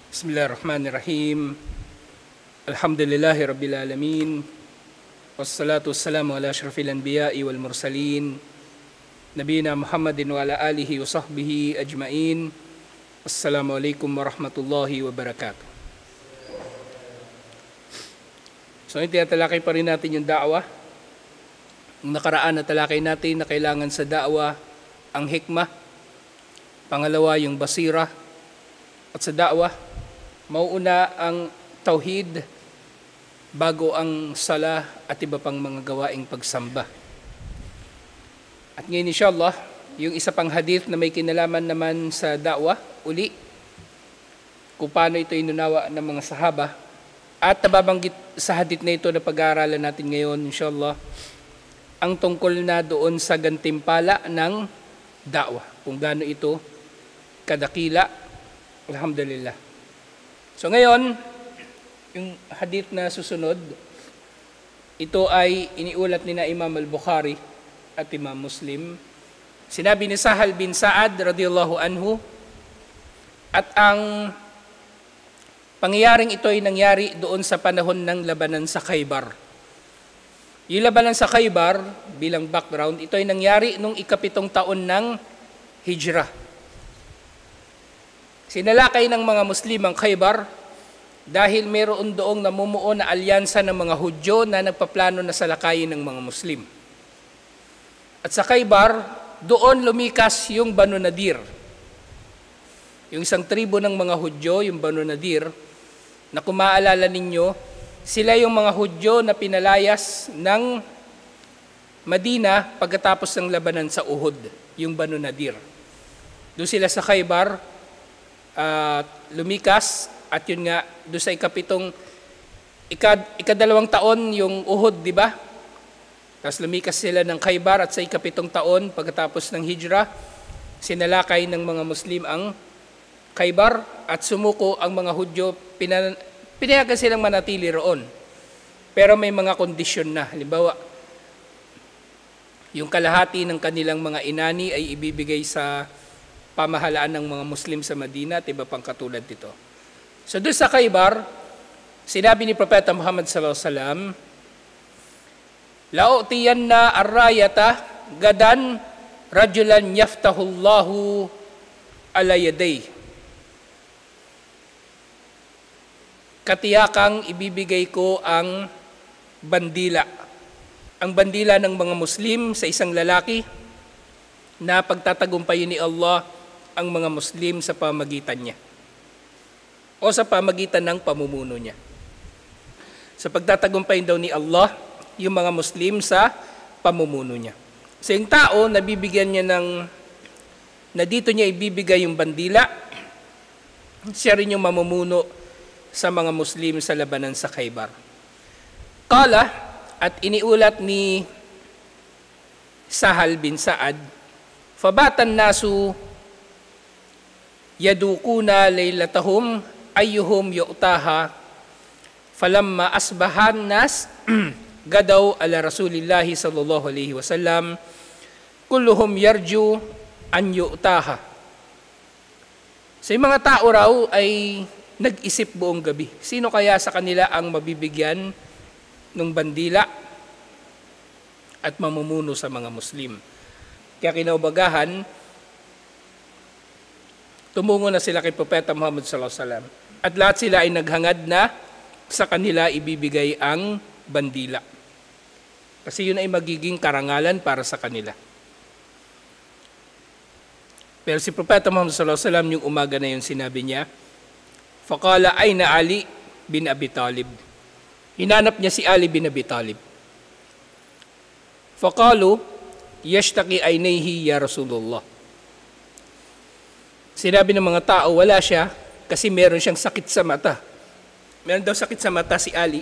Bismillahirrahmanirrahim. Alhamdulillahi Rabbil Alamin. Wassalatu wassalamu ala asyrafil anbiya'i wal mursalin. Nabiyina Muhammadin wa ala alihi wa sahbihi ajma'in. Assalamualaikum warahmatullahi wabarakatuh. So, tinatalakay pa rin natin yung da'wah. Ang nakaraan na talakay natin na kailangan sa da'wah ang hikmah. Pangalawa, yung basira. At sa da'wah, mauuna ang tauhid bago ang sala at iba pang mga gawaing pagsamba. At ngayon inshallah, yung isa pang hadith na may kinalaman naman sa da'wah, uli, kung paano ito inunawa ng mga sahaba. At nababanggit sa hadith na ito na pag-aaralan natin ngayon inshallah, ang tungkol na doon sa gantimpala ng da'wah. Kung gaano ito kadakila, alhamdulillah. So ngayon, yung hadith na susunod, ito ay iniulat ni na Imam al-Bukhari at Imam Muslim. Sinabi ni Sahal bin Sa'ad radhiyallahu anhu, at ang pangyayaring ito ay nangyari doon sa panahon ng labanan sa Khaybar. Yung labanan sa Khaybar, bilang background, ito ay nangyari nung 7th taon ng Hijrah. Sinalakay ng mga Muslim ang Khaybar dahil mayroon doong namumuo na alyansa ng mga Hudyo na nagpaplano na salakayin ng mga Muslim. At sa Khaybar, doon lumikas yung Banu Nadir. Yung isang tribo ng mga Hudyo, yung Banu Nadir, na kung maaalala ninyo, sila yung mga Hudyo na pinalayas ng Madina pagkatapos ng labanan sa Uhud, yung Banu Nadir. Doon sila sa Khaybar, lumikas, at yun nga, doon sa ikadalawang taon yung Uhud, di ba? Tapos lumikas sila ng Khaybar at sa 7th taon, pagkatapos ng Hijrah, sinalakay ng mga Muslim ang Khaybar at sumuko ang mga Hudyo, pinayagan silang manatili roon. Pero may mga kondisyon na. Halimbawa, yung kalahati ng kanilang mga inani ay ibibigay sa pamahalaan ng mga Muslim sa Madina at iba pang katulad dito. So doon sa Khaybar, sinabi ni Propeta Muhammad sallallahu alaihi wasallam, "La'utiyanna ar-rayata gadan rajulan yaftahullahu ala yaday." Katiyakang ibibigay ko ang bandila. Ang bandila ng mga Muslim sa isang lalaki na pagtatagumpayin ni Allah ang mga Muslim sa pamagitan niya o sa pamagitan ng pamumuno niya. Sa pagtatagumpayin daw ni Allah yung mga Muslim sa pamumuno niya. So yung tao, nabibigyan niya na dito niya ibibigay yung bandila, siya rin yung mamumuno sa mga Muslim sa labanan sa Khaybar. Qala, at iniulat ni Sahal bin Sa'ad, "Fabatan nasu yadukuna laylatahum ayyuhum yu'taha falamma asbahan nas gadaw ala Rasulillahi sallallahu alaihi wasallam kulluhum yarju an yu'taha." So yung mga tao raw ay nag-isip buong gabi. Sino kaya sa kanila ang mabibigyan ng bandila at mamumuno sa mga Muslim? Kaya kinaubagahan, tumungo na sila kay Propeta Muhammad sallallahu alaihi wasallam. At lahat sila ay naghangad na sa kanila ibibigay ang bandila. Kasi yun ay magiging karangalan para sa kanila. Pero si Propeta Muhammad sallallahu alaihi wasallam yung umaga na yun sinabi niya, "Faqala ayna Ali bin Abi Talib." Hinanap niya si Ali bin Abi Talib. Faqalu yashtaki aynayhi ya Rasulullah. Sinabi ng mga tao, wala siya kasi meron siyang sakit sa mata. Meron daw sakit sa mata si Ali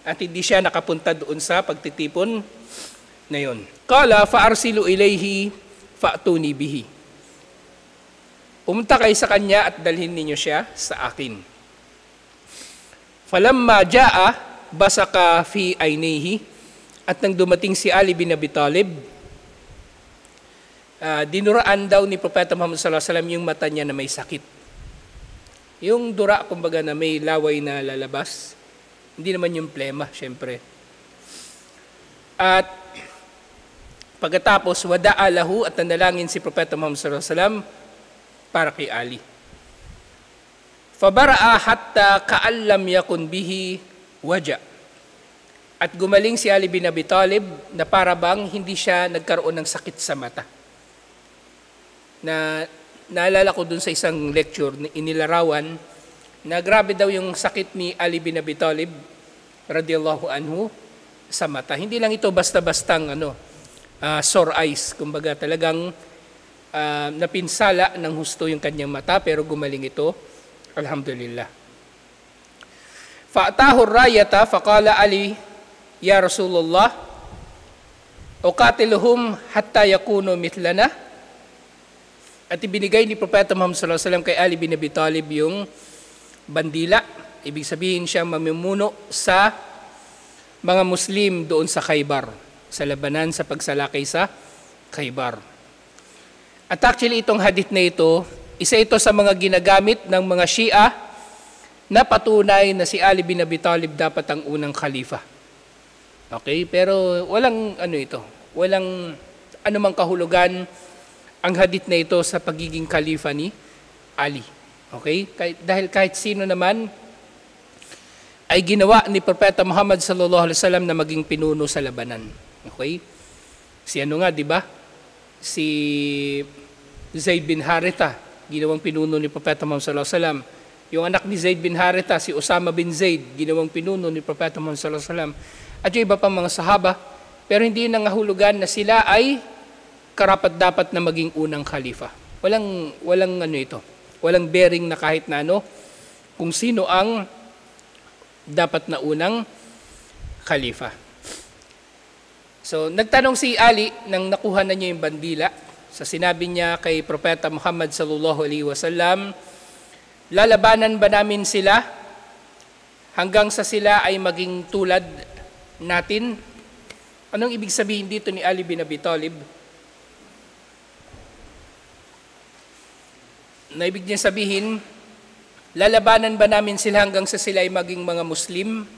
at hindi siya nakapunta doon sa pagtitipon na yun. Qala fa-arsilu ilayhi fa'tuni bihi. Pumunta kayo sa kanya at dalhin ninyo siya sa akin. Falamma jaa basaka fi aynayhi, at nang dumating si Ali bin Abi Talib, dinuraan daw ni Propeta Muhammad sallallahu alaihi wasallam yung mata niya na may sakit. Yung dura, kumbaga, na may laway na lalabas, hindi naman yung plema, syempre. At pagkatapos, wada'a lahu, at nanalangin si Propeta Muhammad sallallahu alaihi wasallam para kay Ali. Fabara'a hatta ka'allam yakun bihi waja. At gumaling si Ali bin Abi Talib na para bang hindi siya nagkaroon ng sakit sa mata. Naalala ko dun sa isang lecture, inilarawan, na grabe daw yung sakit ni Ali bin Abi Talib, radiyallahu anhu, sa mata. Hindi lang ito basta-bastang sore eyes. Kumbaga talagang napinsala ng husto yung kanyang mata, pero gumaling ito. Alhamdulillah. Fa'atahu rayata faqala Ali, ya Rasulullah, uqatiluhum hatta yakunu mithlana. At ibinigay ni Propeta Muhammad sallallahu alaihi wasallam kay Ali bin Abi Talib yung bandila. Ibig sabihin siya mamumuno sa mga Muslim doon sa Khaybar, sa labanan sa pagsalakay sa Khaybar. At actually itong hadith na ito, isa ito sa mga ginagamit ng mga Shia na patunay na si Ali bin Abi Talib dapat ang unang khalifa. Okay? Pero walang walang anumang kahulugan ang hadith na ito sa pagiging khalifa ni Ali. Okay? Dahil kahit sino naman ay ginawa ni Propeta Muhammad sallallahu alaihi wasallam na maging pinuno sa labanan. Okay? Si di ba? Si Zaid bin Haritha, ginawang pinuno ni Propeta Muhammad sallallahu alaihi wasallam. Yung anak ni Zaid bin Haritha, si Osama bin Zaid, ginawang pinuno ni Propeta Muhammad sallallahu alaihi wasallam. At yung iba pang mga sahaba, pero hindi nangahulugan na sila ay karapat-dapat na maging unang khalifa. Walang ito. Walang bearing na kahit na kung sino ang dapat na unang khalifa. So, nagtanong si Ali nang nakuha na niya yung bandila. Sa sinabi niya kay Propeta Muhammad sallallahu alaihi wasallam, lalabanan ba namin sila hanggang sa sila ay maging tulad natin? Anong ibig sabihin dito ni Ali bin Abi Talib? Na ibig niya sabihin, lalabanan ba namin sila hanggang sa sila ay maging mga Muslim?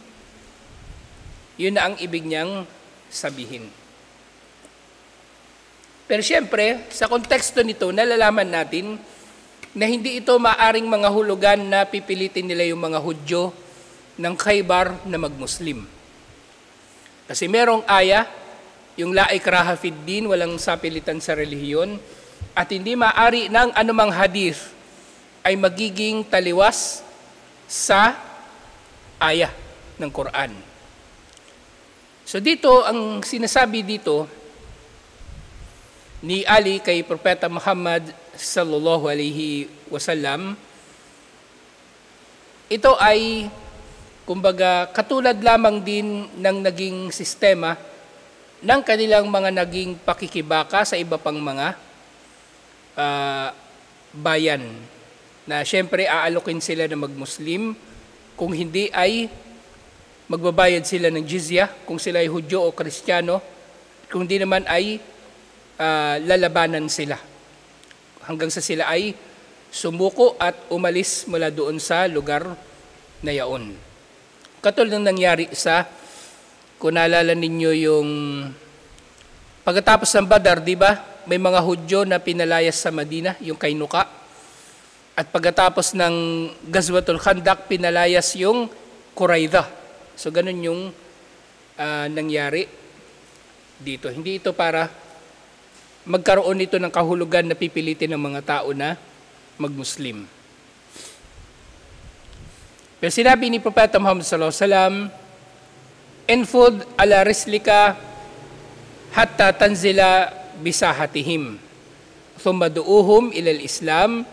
Yun na ang ibig niyang sabihin. Pero siyempre, sa konteksto nito, nalalaman natin na hindi ito maaring mga hulugan na pipilitin nila yung mga Hudyo ng Khaybar na mag-Muslim. Kasi merong aya, yung la ikraha fid din, walang sapilitan sa relihiyon, at hindi maaari ng anumang hadith ay magiging taliwas sa aya ng Quran. So dito, ang sinasabi dito ni Ali kay Propeta Muhammad sallallahu alaihi wasallam, ito ay kumbaga katulad lamang din ng naging sistema ng kanilang mga naging pakikibaka sa iba pang mga bayan, na syempre aalokin sila na mag-Muslim, kung hindi ay magbabayad sila ng jizya kung sila ay Hudyo o Kristiyano, kung hindi naman ay lalabanan sila hanggang sa sila ay sumuko at umalis mula doon sa lugar na yaon. Katulad ng nangyari kung naalala ninyo yung pagkatapos ng Badar, di ba? May mga Hudyo na pinalayas sa Madina, yung Kainuka. At pagkatapos ng Ghazwatul Khandaq, pinalayas yung Quraidah. So ganun yung nangyari dito. Hindi ito para magkaroon ito ng kahulugan na pipilitin ng mga tao na mag-Muslim. Pero sinabi ni Propeta Muhammad sallallahu alaihi wasallam, "Enfud ala rislika hatta tanzila bisahatihim, thumma du'uhum ila al-Islam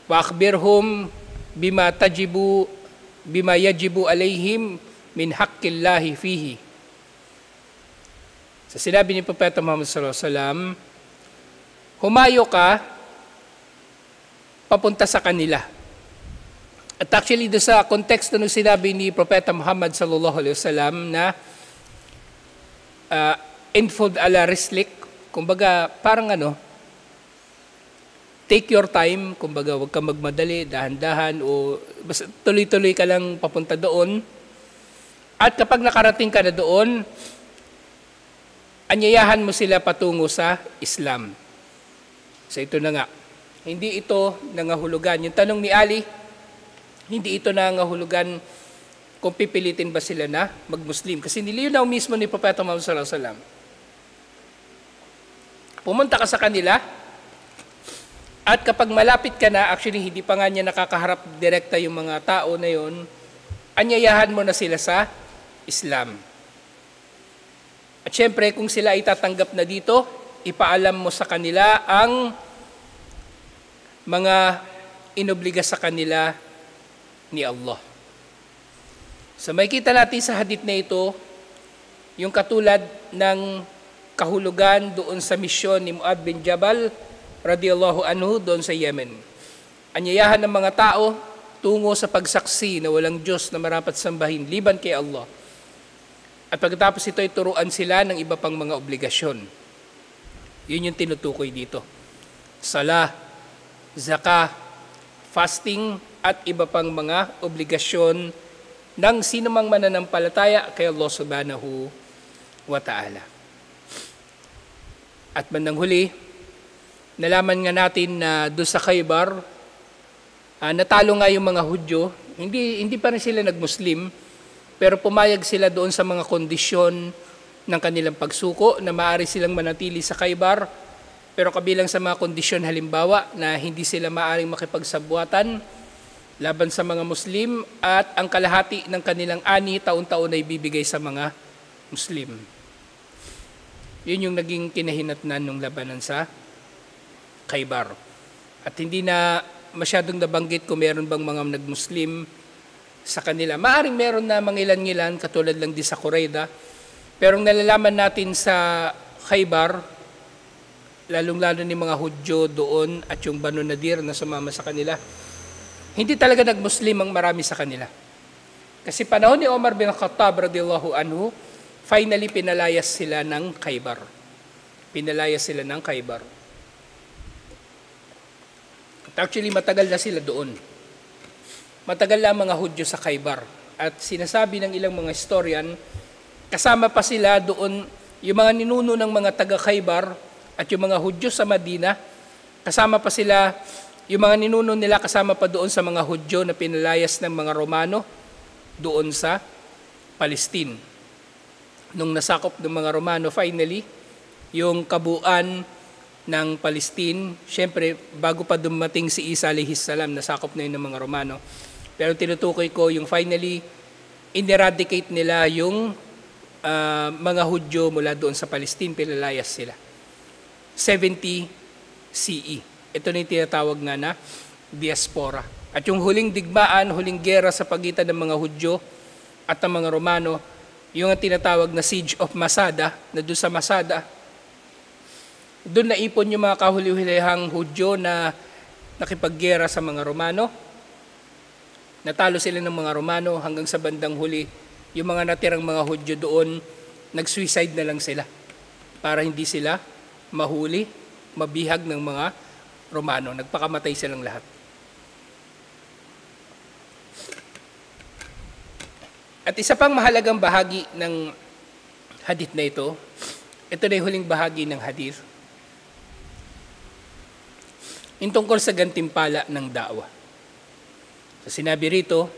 wa akhbirhum bima yajibu alayhim min haqqillahi fihi." So sinabi ni Propeta Muhammad sallallahu alaihi wasallam, humayo ka papunta sa kanila. At actually, doon sa konteksto ng sinabi ni Propeta Muhammad sallallahu alaihi wasallam na infod ala rislik, kumbaga parang take your time, kumbaga huwag kang magmadali, dahan-dahan, o basta tuloy-tuloy ka lang papunta doon. At kapag nakarating ka na doon, anyayahan mo sila patungo sa Islam. So ito na nga, hindi ito nangahulugan. Yung tanong ni Ali, hindi ito nangahulugan kung pipilitin ba sila na mag-Muslim. Kasi nilinaw mismo ni Propeta Muhammad sallallahu alaihi wasallam. Pumunta ka sa kanila, at kapag malapit ka na, actually hindi pa nga niya nakakaharap direkta yung mga tao na yon, anyayahan mo na sila sa Islam. At syempre, kung sila ay tatanggap na dito, ipaalam mo sa kanila ang mga inobliga sa kanila ni Allah. So may kita natin sa hadith na ito, yung katulad ng kahulugan doon sa misyon ni Mu'adh bin Jabal radiyallahu anhu doon sa Yemen. Anyayahan ng mga tao tungo sa pagsaksi na walang Diyos na marapat sambahin liban kay Allah. At pagkatapos ito ay turuan sila ng iba pang mga obligasyon. Yun yung tinutukoy dito. Salah, zakah, fasting, at iba pang mga obligasyon ng sinumang mananampalataya kay Allah subhanahu wa ta'ala. At bandang huli, nalaman nga natin na doon sa Khaybar, natalo nga yung mga Hudyo. Hindi pa rin sila nag-Muslim, pero pumayag sila doon sa mga kondisyon ng kanilang pagsuko na maaari silang manatili sa Khaybar, pero kabilang sa mga kondisyon halimbawa na hindi sila maaaring makipagsabuatan laban sa mga Muslim at ang kalahati ng kanilang ani taon-taon ay bibigay sa mga Muslim. Yun yung naging kinahinatnan ng labanan sa Khaybar. At hindi na masyadong nabanggit kung meron bang mga nag-Muslim sa kanila. Maaring meron na mangilan-ngilan, katulad lang din sa Qurayda. Pero nalalaman natin sa Khaybar, lalong-lalo ni mga Hudyo doon at yung Banu Nadir na sumama sa kanila, hindi talaga nag-Muslim ang marami sa kanila. Kasi panahon ni Omar bin Khattab radiyallahu anhu, finally pinalayas sila ng Khaybar. Pinalayas sila ng Khaybar. Actually, matagal na sila doon. Matagal na mga Hudyo sa Khaybar. At sinasabi ng ilang mga historian, kasama pa sila doon, yung mga ninuno ng mga taga-Khaybar at yung mga Hudyo sa Madina, kasama pa sila, yung mga ninuno nila kasama pa doon sa mga Hudyo na pinalayas ng mga Romano doon sa Palestine. Nung nasakop ng mga Romano, finally, yung kabuuan ng Palestine, syempre, bago pa dumating si Isa alayhis salam, nasakop na yun ng mga Romano. Pero tinutukoy ko yung finally, ineradicate nila yung mga Hudyo mula doon sa Palestine, pinalayas sila. 70 CE. Ito na yung tinatawag nga na diaspora. At yung huling digmaan, huling gera sa pagitan ng mga Hudyo at ng mga Romano, yung tinatawag na Siege of Masada, na doon sa Masada, doon naipon yung mga kahuli-hulihang Hudyo na nakipaggera sa mga Romano. Natalo sila ng mga Romano hanggang sa bandang huli. Yung mga natirang mga Hudyo doon, nag-suicide na lang sila para hindi sila mahuli, mabihag ng mga Romano. Nagpakamatay silang lahat. At isa pang mahalagang bahagi ng hadith na ito na yung huling bahagi ng hadith, yung tungkol sa gantimpala ng da'wa. So sinabi rito,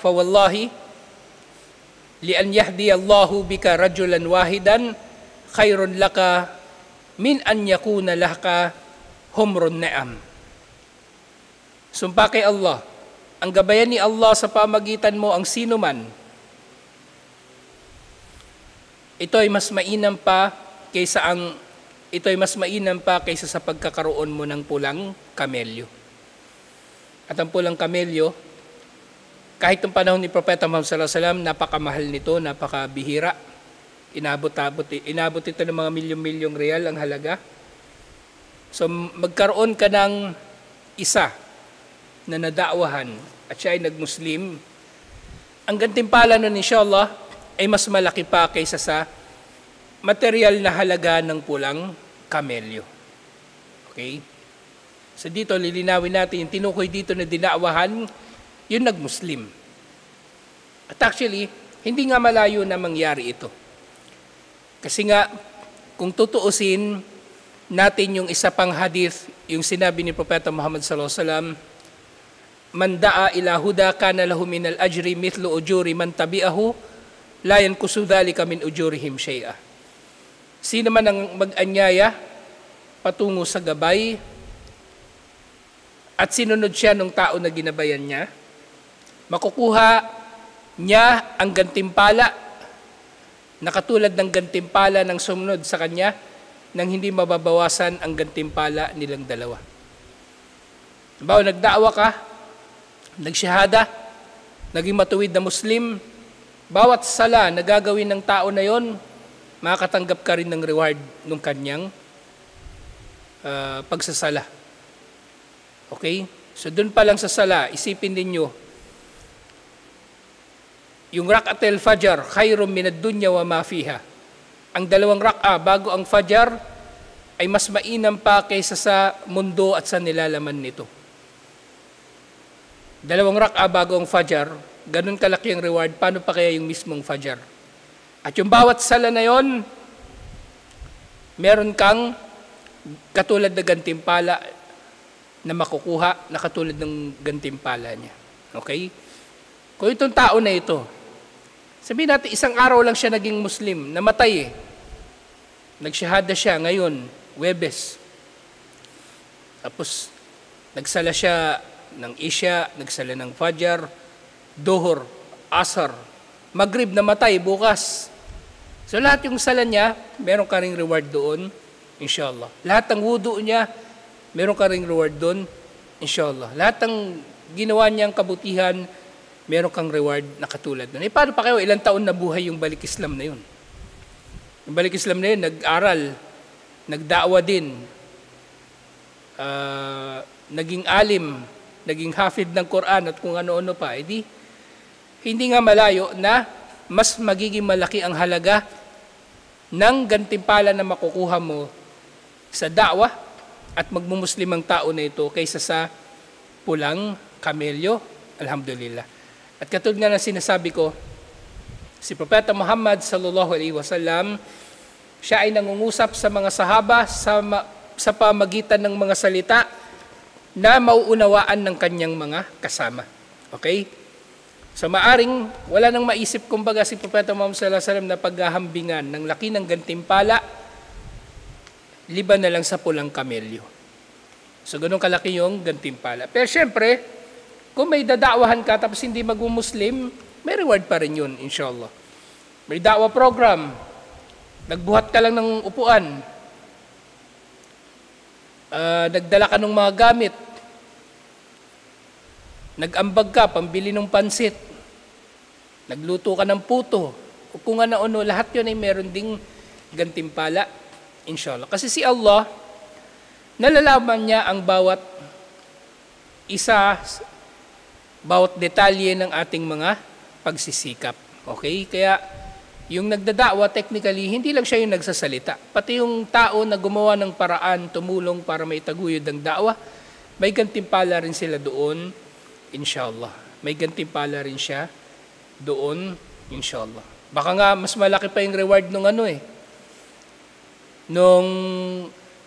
فَوَاللَّهِ لِأَنْ يَهْدِيَ اللَّهُ بِكَ رَجُلًا وَاحِدًا خَيْرٌ لَكَ مِنْ أَنْ يَكُونَ لَكَ حُمْرُ النَّعَمِ. Sumpa kay Allah, ang gabayan ni Allah sa pamagitan mo ang sinuman, ito ay mas mainam pa kaysa sa pagkakaroon mo ng pulang kamelyo. At ang pulang kamelyo, kahit ng panahon ni Propeta Muhammad sallallahu alaihi wasallam, napakamahal nito, napakabihira. Inabot ito ng mga milyong-milyong real ang halaga. So magkaroon ka ng isa na nadaawahan at siya ay nag-Muslim, ang gantimpala nun inshallah ay mas malaki pa kaysa sa material na halaga ng pulang kamelyo. Okay? So dito, lilinawin natin, yung tinukoy dito na dinaawahan, yung nag-Muslim. At actually, hindi nga malayo na mangyari ito. Kasi nga, kung tutuusin natin yung isa pang hadith, yung sinabi ni Propeta Muhammad sallallahu alaihi wasallam, man da'a ila huda kana lahu minal ajri mithlu ujuri man tabi'ahu la yankusu dhalika min ujurihim shay'a. Sino man ang mag-anyaya patungo sa gabay at sinunod siya ng tao na ginabayan niya, makukuha niya ang gantimpala na katulad ng gantimpala ng sumunod sa kanya nang hindi mababawasan ang gantimpala nilang dalawa. Halimbawa, nagdaawa ka, nagsyahada, naging matuwid na Muslim, bawat sala na gagawin ng tao na yon, makakatanggap ka rin ng reward ng kanyang pagsasala. Okay? So doon pa lang sa sala, isipin ninyo, yung rak'atul fajr, khairum minad dunya wa ma fiha. Ang dalawang rak'a bago ang fajar ay mas mainam pa kaysa sa mundo at sa nilalaman nito. Dalawang rak'a bago ang fajar, ganun kalaki ang reward, paano pa kaya yung mismong fajar? At yung bawat sala na yon, meron kang katulad na gantimpala na makukuha na katulad ng gantimpala niya. Okay? Kung itong tao na ito, sabihin natin isang araw lang siya naging Muslim, namatay eh. Nagsyahada siya ngayon, Huwebes. Tapos, nagsala siya ng Isya, nagsala ng Fajar, Duhur, Asar, Maghrib, namatay bukas. So lahat yung sala niya, meron ka ring reward doon, inshallah. Lahat ng wudu niya, meron ka ring reward doon, inshallah. Lahat ng ginawa niyang kabutihan, meron kang reward na katulad doon. Eh paano pa kayo, ilang taon na buhay yung balik Islam na yun? Yung balik Islam na yun, nag-aral, nagdaawa din, naging alim, naging hafid ng Quran at kung ano-ano pa, edi hindi nga malayo na mas magiging malaki ang halaga ng gantimpala na makukuha mo sa da'wah at magmumuslim ang tao na ito kaysa sa pulang kamelyo. Alhamdulillah. At katulad nga na sinasabi ko, si Propeta Muhammad sallallahu alaihi wasallam, siya ay nangungusap sa mga sahaba sa pamagitan ng mga salita na mauunawaan ng kanyang mga kasama. Okay? So maaring wala nang maisip kumbaga si Propeta Muhammad sallallahu alaihi wasallam na paghahambingan ng laki ng gantimpala liban na lang sa pulang kamelyo. So ganun kalaki yung gantimpala. Pero syempre, kung may dadaawahan ka tapos hindi mag-Muslim, may reward pa rin yun, inshallah. May da'wa program, nagbuhat ka lang ng upuan, nagdala ka ng mga gamit, nag-ambag ka, pambili ng pansit, nagluto ka ng puto, o kung ano-ano, lahat yun ay meron ding gantimpala, inshallah. Kasi si Allah, nalalaman niya ang bawat isa, bawat detalye ng ating mga pagsisikap. Okay? Kaya yung nagdadaawa, technically, hindi lang siya yung nagsasalita. Pati yung tao na gumawa ng paraan, tumulong para may taguyod ng da'wa, may gantimpala rin sila doon, inshallah. May gantimpala rin siya doon, inshallah. Baka nga, mas malaki pa yung reward nung nung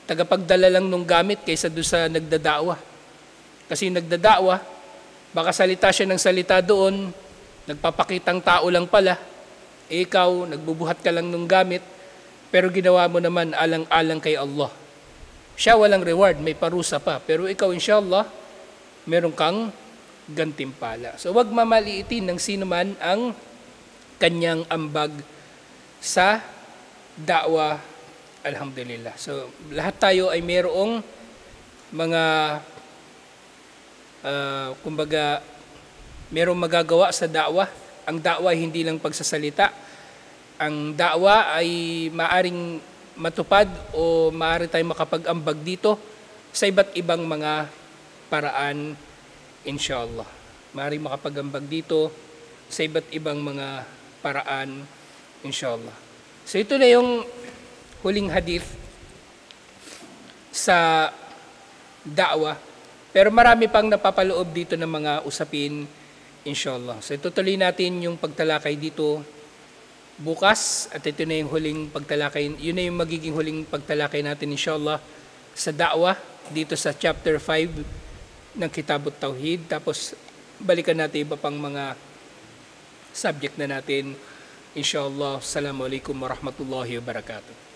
tagapagdala lang nung gamit kaysa doon sa nagdadaawa. Kasi yung nagdadaawa, baka salita siya ng salita doon, nagpapakitang tao lang pala, ikaw, nagbubuhat ka lang ng gamit, pero ginawa mo naman alang-alang kay Allah. Siya walang reward, may parusa pa. Pero ikaw, inshallah, meron kang gantimpala. So, wag mamaliitin ng sino man ang kanyang ambag sa da'wa. Alhamdulillah. So, lahat tayo ay mayroong mga, kumbaga, mayroong magagawa sa da'wa. Ang da'wa ay hindi lang pagsasalita. Ang da'wa ay maaring matupad o maaari tayong makapag-ambag dito sa iba't ibang mga paraan, inshallah. Maaring makapag-ambag dito sa iba't ibang mga paraan, inshallah. So ito na yung huling hadith sa da'wah. Pero marami pang napapaloob dito ng mga usapin, inshallah. So tutuloy natin yung pagtalakay dito bukas at ito na yung huling pagtalakay, yun na yung magiging huling pagtalakay natin inshallah sa da'wah dito sa chapter 5 ng Kitabut Tauhid. Tapos balikan natin iba pang mga subject na natin inshallah. Assalamualaikum warahmatullahi wabarakatuh.